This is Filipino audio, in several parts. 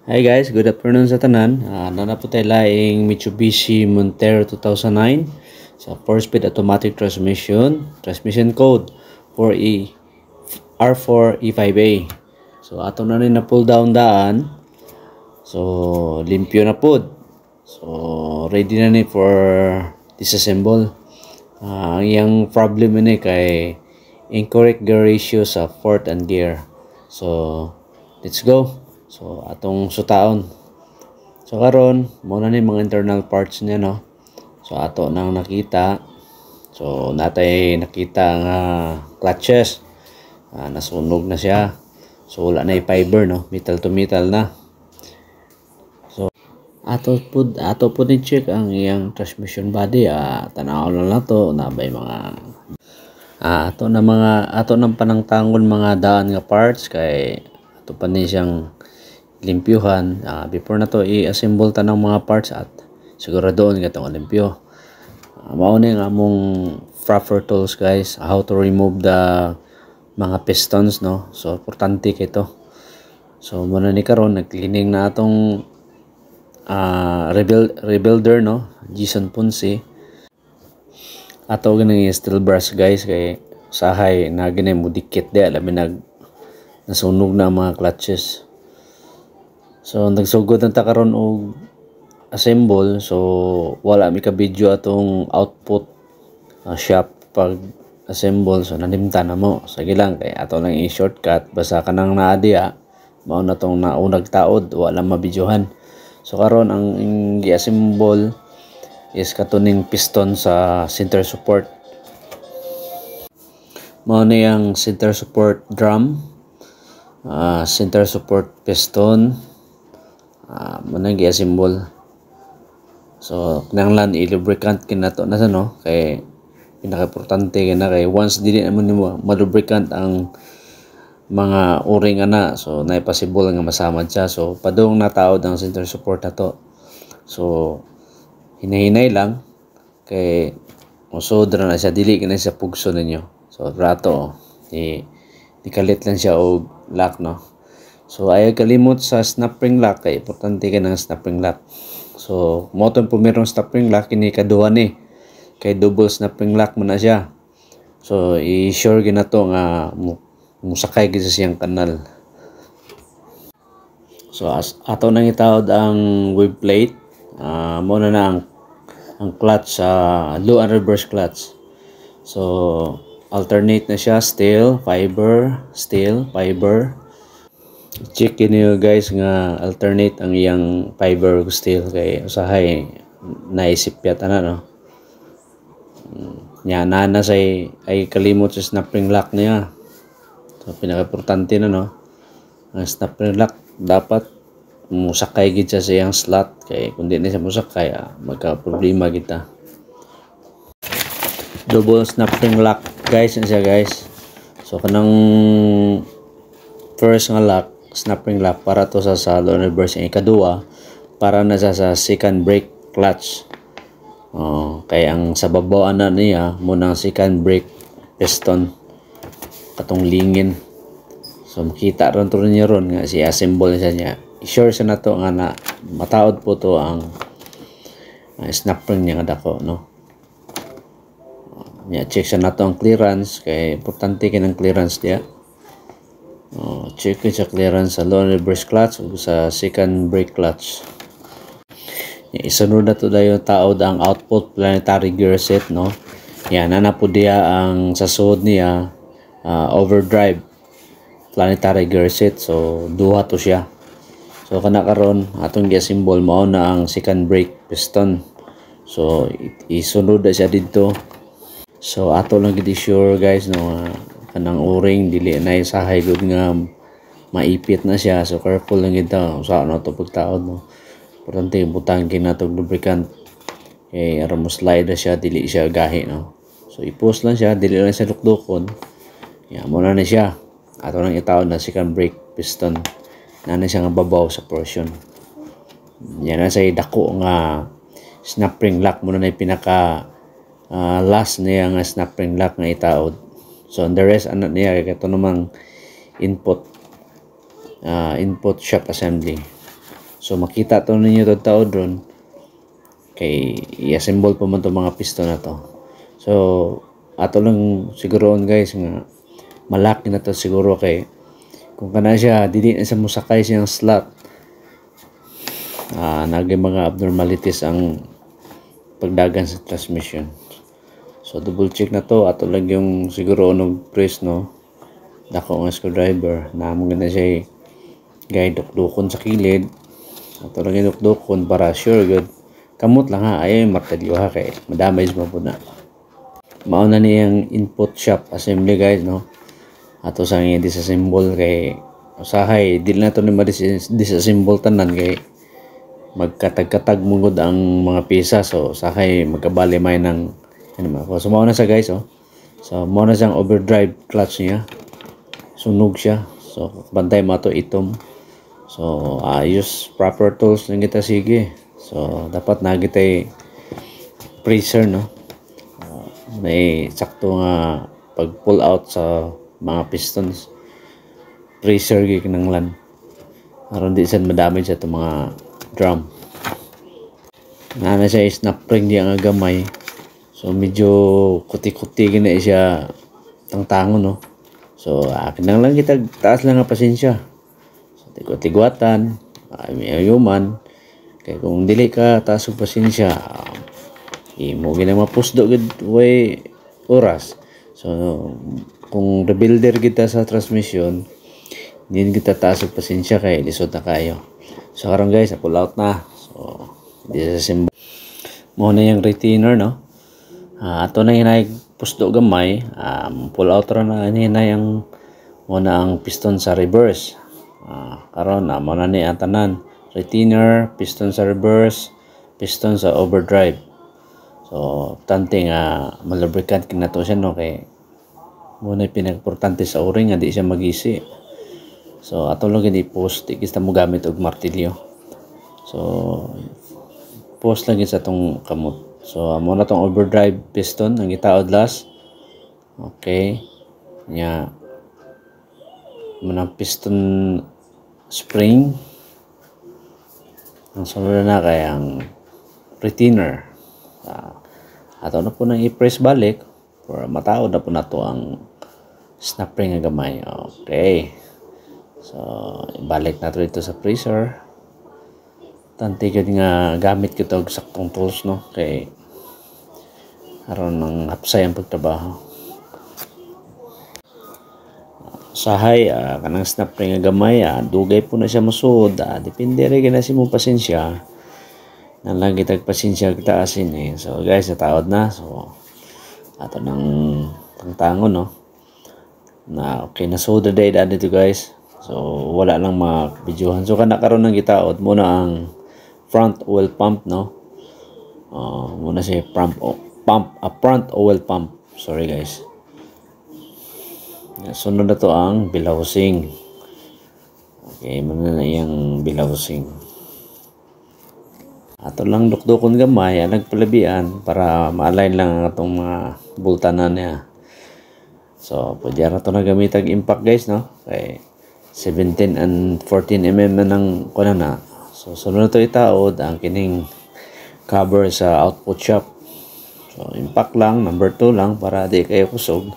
Hi guys, good afternoon sa tanan. Nana po tayo laing Mitsubishi Montero 2009 sa 4-speed automatic transmission. Transmission code 4E R4E5A. So ato na rin na pull down daan. So limpyo na po. So ready na ni for disassemble. Ang iyang problem ni kay incorrect gear ratio sa fourth and gear. So let's go. So atong sutaon. So karon muna ni mga internal parts niya, no. So ato nang nakita. So natay nakita nga clutches. Nasunog na siya. So wala na fiber, no. Metal to metal na. So ato po ni check ang iyang transmission body. Tanaw lang na to na bay mga ato nang panangtangon mga daan nga parts kay ato pa ni siyang limpyuhan. Before na to i-assemble ta ng mga parts at siguradoon nga itong limpyo. Mao ni nga among proper tools guys, how to remove the mga pistons, no. So importante kay to. So muna ni karon nag-cleaning na atong rebuilder, no, Jason Ponce. Ato ganang steel brush guys kay usahay na ganay mo dikit di alabi nasunog na mga clutches. So nagsugod ang takaron og assemble. So wala mi ka video atong output shop pag assemble. So nanimtan na mo. Sige lang kay ato lang i-shortcut basta kanang naa diha mao na tong naunag taod wala mabidyohan. So karon ang gi-assemble is katuning piston sa center support. Mao ni ang center support drum, center support piston. Muna gi-assemble. So kinahanglan i-lubricant kinato na sa, no, kay pinaka-importante kina kay once dili naman nimo ma-lubricant ang mga o-ring ana, so na possible nga masamad siya. So padung nataod ang center support nato. So hinahinay lang kay musodra na siya, dili kina siya pugso ninyo. So rato ikalit lang siya og lock, no. So ayaw kalimot sa snap ring lock kay importante ka ng snap ring lock. So mo tong pumirong snap ring lock kini kaduha ni kay double snap ring lock mo na siya. So i-sure ginato nga musakay gid sa siyang kanal. So ato nang itawod ang wave plate. Mo na ang clutch sa low and reverse clutch. So alternate na siya, steel, fiber, steel, fiber. Check niyo guys nga alternate ang iyang fiber steel kay usahay naisip yata na, no. Nya na say ay kalimot sa snap ring lock niya. So pinaka-importante na, no, ang snap ring lock dapat musakay gid siya sa iyang slot kay kun di na siya musakay magka-problema kita. Double snap ring lock guys siya guys. So kanang first nga lock, snap ring lock para to sa low and reverse. Ang ikaduha para na sa second brake clutch. Kaya ang sa babaw na niya muna ang second brake piston katong lingin. So makita ron to niya ron nga si assemble niya. I-sure siya na to nga na mataod po to ang snap ring niya nga dako, no. Check siya na to ang clearance kay importante kinang clearance diya. Check sa clearance sa low and reverse clutch o sa second brake clutch. Isunod na to dayon taod ang output planetary gear set, no. Yan na po diya ang sa sud niya overdrive planetary gear set. So duha to siya. So kana karon atong gi-assemble mao na ang second brake piston. So isunod na siya didto. So ato lang gid sure guys, no, kanang o-ring dili na isahay gud nga maipit na siya. So careful lang gid ta usa na to pagtaod, no. Importante butang kinatog lubricant kay aron mo slide na siya dili siya gahi, no. So i-post lang siya, dili lang siya dukdukon. Mo na siya. Ato lang itaod na second brake piston. Na siya nga babaw sa portion. Yan na sa dako nga snap ring lock mo na pinaka last niya nga snap ring lock nga itaod. So the rest anak niya kay ito namang input shock assembly. So makita to ninyo to taod ron kay i-assemble pa man to mga piston na to. So ato lang siguroon guys nga malaki na to siguro kay kung kana siya dili na sa musakay siyang slot, nagay mga abnormalities ang pagdagan sa transmission. So double check na to, ato lang yung siguro unog press no, dako nga screwdriver na mo na siya gay dukdukon sa kilid, ato lang yung dukdukon para sure good. Kamot lang ha, ayaw yung martilyo ha kay madamage mo po na. Mauna niyang input shop assembly guys no, ato sa nga disassemble kay usahay dili na to ni disassemble tanan kay magkatag-katag mungod ang mga pisa. So usahay magkabali may ng so mauna sa guys oh. So mauna siyang overdrive clutch niya, sunog siya. So bantay mo to itom. So use proper tools lang kita sige. So dapat na kita pressure no, may sakto nga pag pull out sa mga pistons pressure gig ng lan aron di sad madamage sa itong mga drum na siya snap spring di ang gamay. So medyo kuti-kuti gina siya tangtangon no. So akin lang kita taas lang nga pasensya. So tigwatan may ayuman kay kung dili ka taas og pasensya imo gina mapusdo gid way oras. So kung rebuilder kita sa transmission din kita taas og pasensya kay lisod na kayo. So karon guys pull out na. So disassemble mo na yung retainer no. Ato na hinay pusdo gamay, pull out ra na hinay ang muna ang piston sa reverse. Karon mo na ni ang tanan, retainer, piston sa reverse, piston sa overdrive. So tante nga malubricant kinato siya no kay muna pinagimportante sa o-ring nga di siya magisi. So ato lang gid post di kita mo gamit og martilyo. So post lang sa tong kamot. So amo na tong overdrive piston ang gitaod last. Okay. Nya manang piston spring. Ang sunod na kay ang retainer. Ato na po nang i-press balik para mataod na po na to ang snap ring nga gamay. Okay. So ibalik na to dito sa pressure. Tante gid nga gamit ko og saktong tools no kay aron ng hapsay ang pagtrabaho. Sahay kanang snap ring nga gamay dugay po na siya mosud, depende rin gina si mo pasensya nang lang kitag pasensya kita asin So guys nataod na. So ato nang tangtangon no na okay na soda day dito guys. So wala lang ma-videohan. So kana karon nang gitaod muna ang front oil pump no. Muna siya front oil pump. Sorry guys. Sunod na to ang bilhousing. Okay, muna na yung bilhousing. Ato lang dukdukon gamay nagpalabian para ma-align lang ang atong mga bultanan niya. So pwede ra to na gamitag impact guys no. Kay 17 and 14 mm na ng kuno na. So sunod na to itaod ang kining cover sa output shop. So impact lang number 2 lang para di kayo kusog.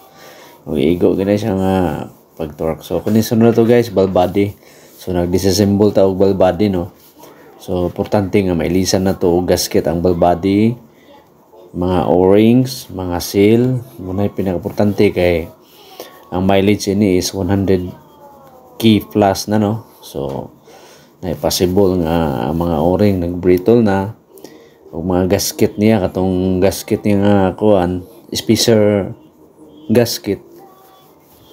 Mag-igo gina siya nga pag-torque. So kung sunod na to guys ball body. So nag-disassemble ta og ball body no. So importante nga mailisan na to og gasket ang ball body, mga o-rings, mga seal. Muna pinaka-importante kay ang mileage ini is 100 key plus na no. So na possible nga mga o-ring nag-brittle na o mga gasket niya katong gasket niya nga kuan spacer gasket.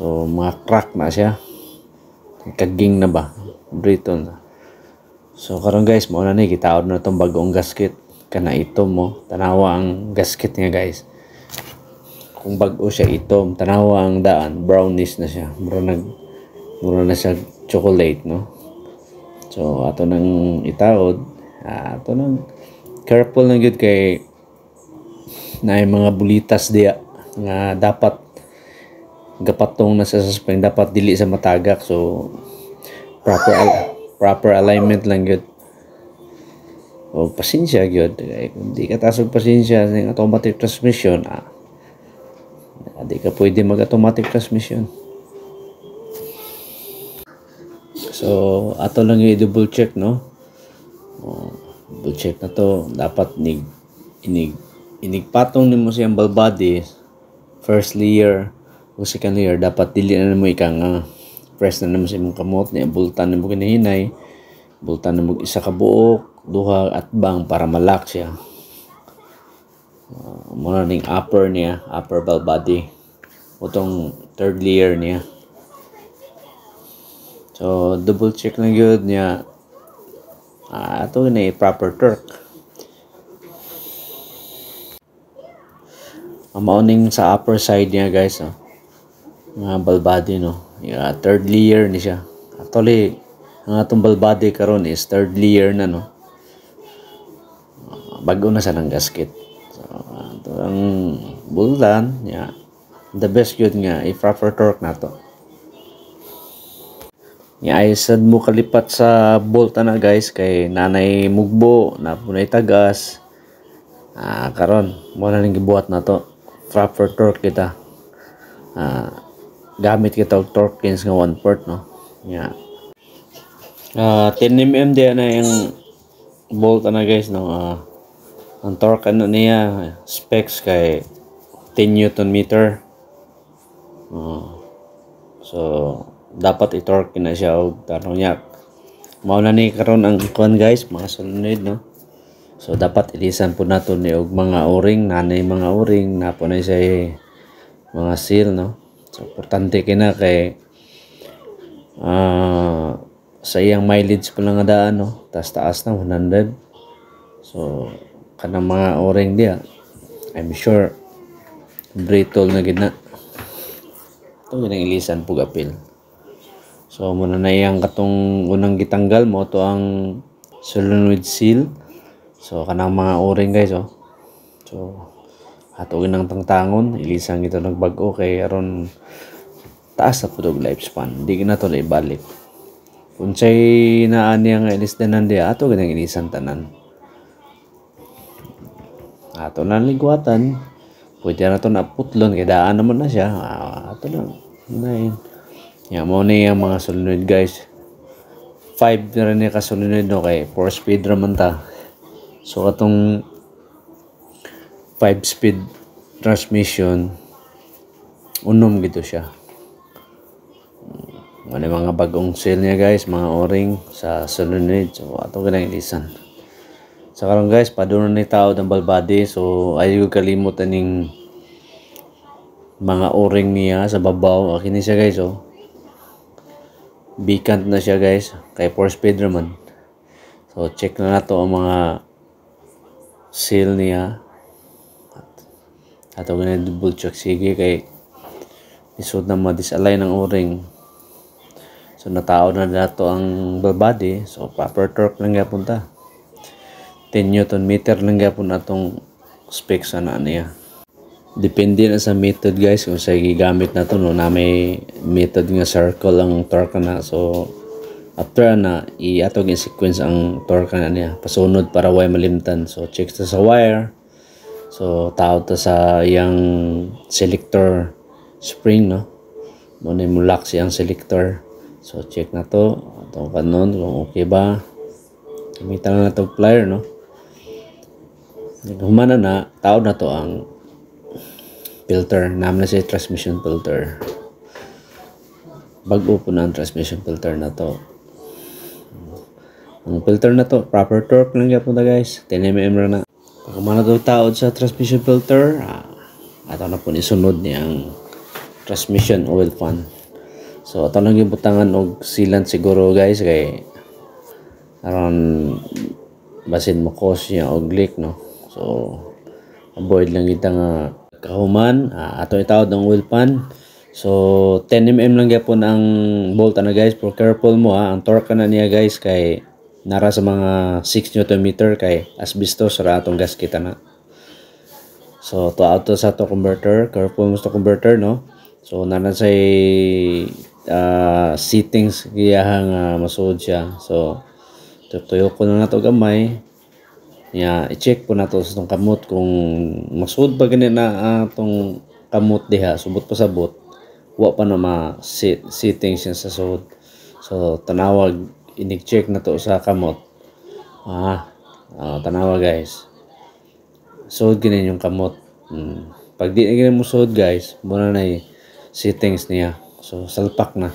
So mga crack na siya, kaging na ba, brittle na. So karon guys mo na ni gitaod na tong bagong gasket kana itom mo tanawa ang gasket niya guys. Kung bago siya itom tanawa ang daan brownish na siya, mura na siya chocolate no. So ato nang itaod, ato nang careful lang gud kay na mga bulitas diya nga dapat gapatong na sa spring, dapat dili sa matagak. So proper alignment lang gud. o pasensya gyud kay kung di ka taas og pasensya sa automatic transmission di ka pwede mag automatic transmission. So ato lang i-double check, no? Double check na to, dapat inigpatong nimo siyang ball body first layer o second layer, dapat dili na mo ikang press na naman sa imong kamot niya, bultan nimo kinahinay, bultan nimo isa ka buok, duha at bang para malak siya. Muna ning upper niya, upper ball body, utong third layer niya. So double check lang yun niya. Ito na proper torque. Mauning sa upper side niya guys, mga ball body, no. Third layer ni siya. Actually, ang atong ball body karon is third layer na, no. Bago na sa ng gasket. So ito ang bultan niya. The best yun nga i-proper torque na to. Ay sad mo kalipat sa bolt na guys kay nanay mugbo na punay tagas. Karon mo na ning gibuhat na to. Proper torque kita. Gamit kita og torque pins nga 1/4, no. 10 mm di na yung bolt na guys, no. Ang torque ano niya specs kay 10 Newton meter. So dapat i-torque na siya og tanong niya. Mao na ni karon ang kuan guys, mga solenoid, no. So dapat ilisan po nato ni og mga o-ring, nanay mga o-ring na po na siya mga seal, no. So importante kina kay sa iyang mileage po lang nga daan, no. Taas na 100. So kanang mga o-ring dia, I'm sure brittle na gid na. Ito ginang ilisan po gapil. So muna na iyang katong unang gitanggal mo to ang solenoid seal. So kanang mga o-ring guys, so ato ginang tangtangon, ilisang ito nagbag-o kay aron taas na pud og lifespan, di na to ibalik. Unsay naa niya nga ilisdanan di ato ginang ilisan tanan. Ato na ligwatan, pwede na to naputlon kay daan naman na siya. Ato lang na mo na yung mga solenoid guys. 5 na rin yung kasolenoid, no, kay 4 speed raman ta. So katong 5 speed transmission unom gito siya. Mga bagong seal niya guys, mga o-ring sa solenoid. So ato ganang ilisan. So karon guys, padulong ni tao ng ball body. So ayaw kalimot aning mga o-ring niya sa babaw. Kini siya guys, Bicant na siya guys, kay 4 speed raman. So check na nato ang mga seal niya. Ato ganun double check sige kay isod na ma-disalign ng o-ring. So natao na nato ang body. So proper torque lang gyapon ta. 10 Newton meter lang gyapon atong specs ana niya. Depende na sa method guys kung sa gigamit na to, no, na may method nga circle ang torque na. So after na i-atog in sequence ang torque na niya pasunod para way malimtan. So check ta sa wire. So tao ta sa yang selector spring, no. Muna mo lock siyang selector. So check na to atong kanon kung okay ba. Gamitan na to plier, no. Humana na tao na to ang filter, naman na siya transmission filter. Bago po na ang transmission filter na to. Ang filter na to, proper torque lang yan po na guys. 10 mm na. Pag kumana to taod sa transmission filter, ato na po nisunod niya ang transmission oil pan. So ato nang gibutangan og sealant siguro guys kay aron basin mo cause niya og leak, no. So avoid lang kita nga kahuman. Ato itawad ang oil pan. So 10 mm lang gyapon ang bolt na guys. Pero careful mo, ang torque na niya guys kay nara sa mga 6 Newton meter kay asbestos ra atong gasket na. So to auto sa to converter, careful mo sa converter, no. So nana say settings giyahang masuod siya. So tuyo ko na nato gamay. Ya, i-check po nato sa tong kamot kung masud pa gani na tong kamot diha subot pa sabot. Wa pa na settings yan sa sud. So tanawag inig-check na to sa kamot. Tanawa guys. Sud gani yung kamot. Pag di na gani mo sud guys, muna na settings niya. So salpak na.